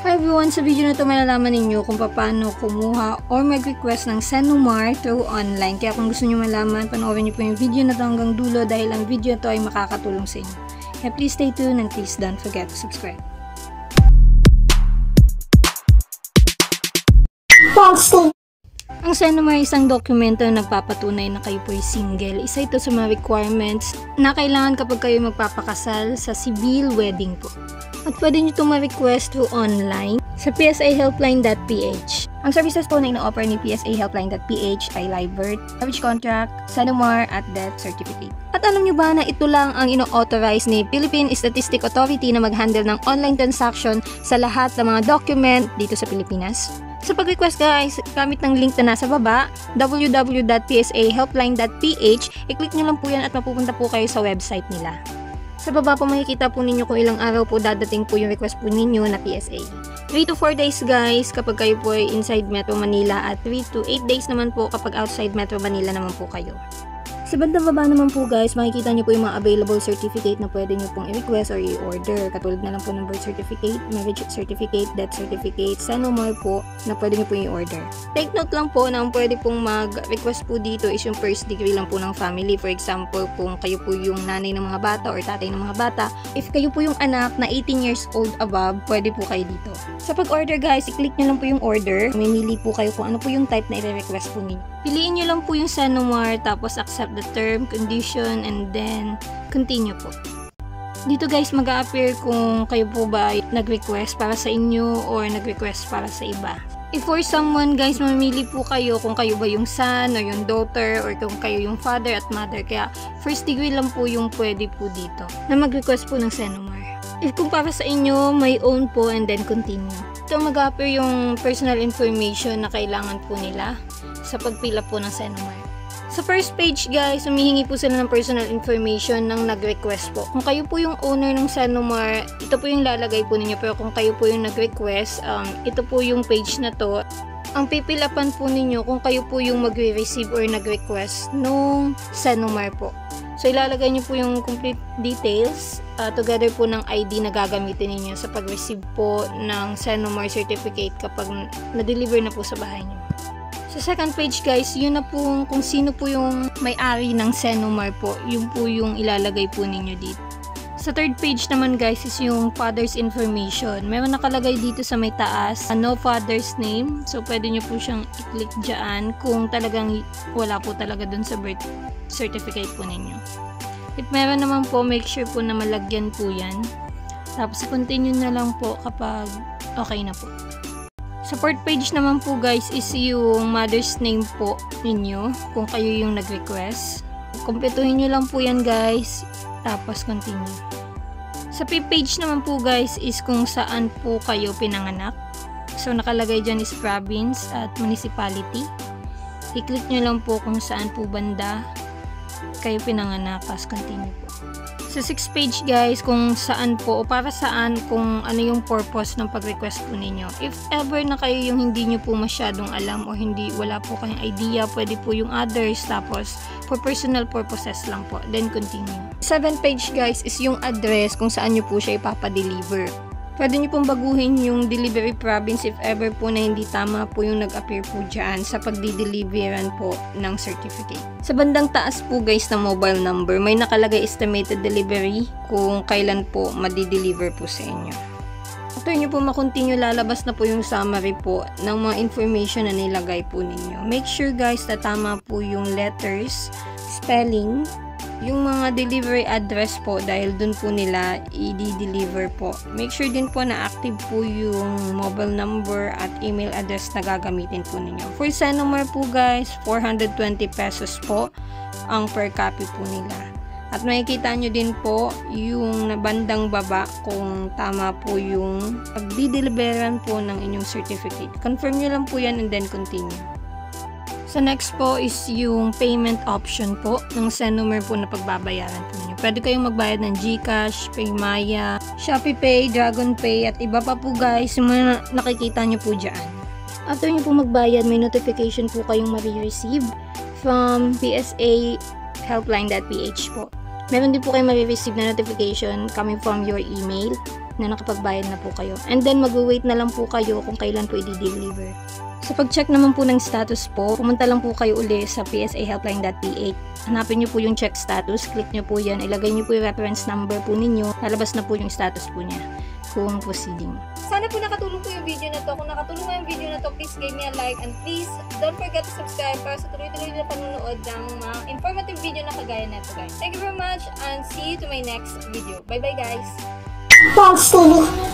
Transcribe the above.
Hi everyone! Sa video na ito malalaman ninyo kung paano kumuha or mag-request ng Senomar through online. Kaya kung gusto nyo malaman, panoorin nyo po yung video na ito hanggang dulo dahil ang video ito ay makakatulong sa inyo. Kaya please stay tuned and please don't forget to subscribe. Ang Senomar ay isang dokumento na nagpapatunay na kayo po ay single. Isa ito sa mga requirements na kailangan kapag kayo magpapakasal sa civil wedding po. At pwede nyo itong ma-request through online sa psahelpline.ph. Ang services po na ino-offer ni psahelpline.ph ay live birth, marriage contract, Senomar at death certificate. At alam nyo ba na ito lang ang ino-authorize ni Philippine Statistics Authority na mag-handle ng online transaction sa lahat ng mga document dito sa Pilipinas? Sa pag-request guys, gamit ng link na nasa baba, www.psahelpline.ph, i-click nyo lang po yan at mapupunta po kayo sa website nila. Sa baba po makikita po ninyo kung ilang araw po dadating po yung request po ninyo na PSA. 3 to 4 days guys kapag kayo po ay inside Metro Manila at 3 to 8 days naman po kapag outside Metro Manila naman po kayo. Sa bandang baba naman po guys, makikita nyo po yung mga available certificate na pwede nyo pong i-request or i-order. Katulad na lang po ng birth certificate, marriage certificate, death certificate, Senomar po na pwede nyo po i-order. Take note lang po na ang pwede pong mag-request po dito is yung first degree lang po ng family. For example, kung kayo po yung nanay ng mga bata or tatay ng mga bata, if kayo po yung anak na 18 years old above, pwede po kayo dito. Sa pag-order guys, i-click nyo lang po yung order. Mamimili po kayo kung ano po yung type na i-request po ninyo. Piliin nyo lang po yung Senomar, tapos accept the term, condition, and then continue po. Dito guys, mag-a-appear kung kayo po ba nag-request para sa inyo or nag-request para sa iba. If for someone guys, mamili po kayo kung kayo ba yung son or yung daughter or kung kayo yung father at mother. Kaya first degree lang po yung pwede po dito na mag-request po ng Senomar. If kung para sa inyo, may own po and then continue. Ito mag-a-appear yung personal information na kailangan po nila sa pagpila po ng Senomar. Sa first page guys, humihingi po sila ng personal information ng nag-request po. Kung kayo po yung owner ng Senomar, ito po yung lalagay po ninyo. Pero kung kayo po yung nag-request, ito po yung page na to. Ang pipilapan po ninyo kung kayo po yung magre-receive or nag-request nung Senomar po. So ilalagay nyo po yung complete details together po ng ID na gagamitin ninyo sa pag-receive po ng Senomar certificate kapag na-deliver na po sa bahay nyo. Sa second page guys, yun na po kung sino po yung may-ari ng Senomar po, yun po yung ilalagay po ninyo dito. Sa third page naman guys is yung father's information. Meron nakalagay dito sa may taas, no father's name. So pwede nyo po siyang i-click dyan kung talagang wala po talaga dun sa birth certificate po ninyo. If meron naman po, make sure po na malagyan po yan. Tapos continue na lang po kapag okay na po. Sa fourth page naman po guys is yung mother's name po ninyo kung kayo yung nag-request. Kumpletuhin nyo lang po yan guys. Tapos continue. Sa fifth page naman po guys is kung saan po kayo pinanganak. So nakalagay dyan is province at municipality. I-click nyo lang po kung saan po banda kayo pinanganak. Tapos continue po. Sa 6th page guys, kung saan po o para saan, kung ano yung purpose ng pag-request po ninyo. If ever na kayo yung hindi nyo po masyadong alam o wala po kayong idea, pwede po yung others, tapos for personal purposes lang po, then continue. 7th page guys is yung address kung saan nyo po siya ipapadeliver. Pwede nyo pong baguhin yung delivery province if ever po na hindi tama po yung nag-appear po dyan sa pagdi-deliveran po ng certificate. Sa bandang taas po guys na mobile number, may nakalagay estimated delivery kung kailan po madi-deliver po sa inyo. After nyo po makontinue, lalabas na po yung summary po ng mga information na nilagay po ninyo. Make sure guys na tama po yung letters, spelling, yung mga delivery address po dahil dun po nila i-deliver po. Make sure din po na active po yung mobile number at email address na gagamitin po ninyo. For Senomar po guys, 420 pesos po ang per copy po nila. At makikita nyo din po yung bandang baba kung tama po yung pagdi-deliveran po ng inyong certificate. Confirm nyo lang po yan and then continue. Sa next po is yung payment option po ng Senomar po na pagbabayaran po ninyo. Pwede kayong magbayad ng GCash, Paymaya, ShopeePay, DragonPay at iba pa po guys yung mga nakikita nyo po dyan. After nyo po magbayad, may notification po kayong marireceive from psahelpline.ph po. Meron din po kayong marireceive na notification coming from your email na nakapagbayad na po kayo. And then mag-wait na lang po kayo kung kailan po i-deliver. Sa pag-check naman po ng status po, pumunta lang po kayo uli sa psahelpline.ph. Hanapin nyo po yung check status, click nyo po yan, ilagay nyo po yung reference number po ninyo, lalabas na po yung status po niya kung proceeding. Sana po nakatulong po yung video na to. Kung nakatulong yung video na to, please give me a like and please don't forget to subscribe para sa tuloy-tuloy na panunood ng mga informative video na kagaya nito, guys. Thank you very much and see you to my next video. Bye-bye, guys! Thanks, TV.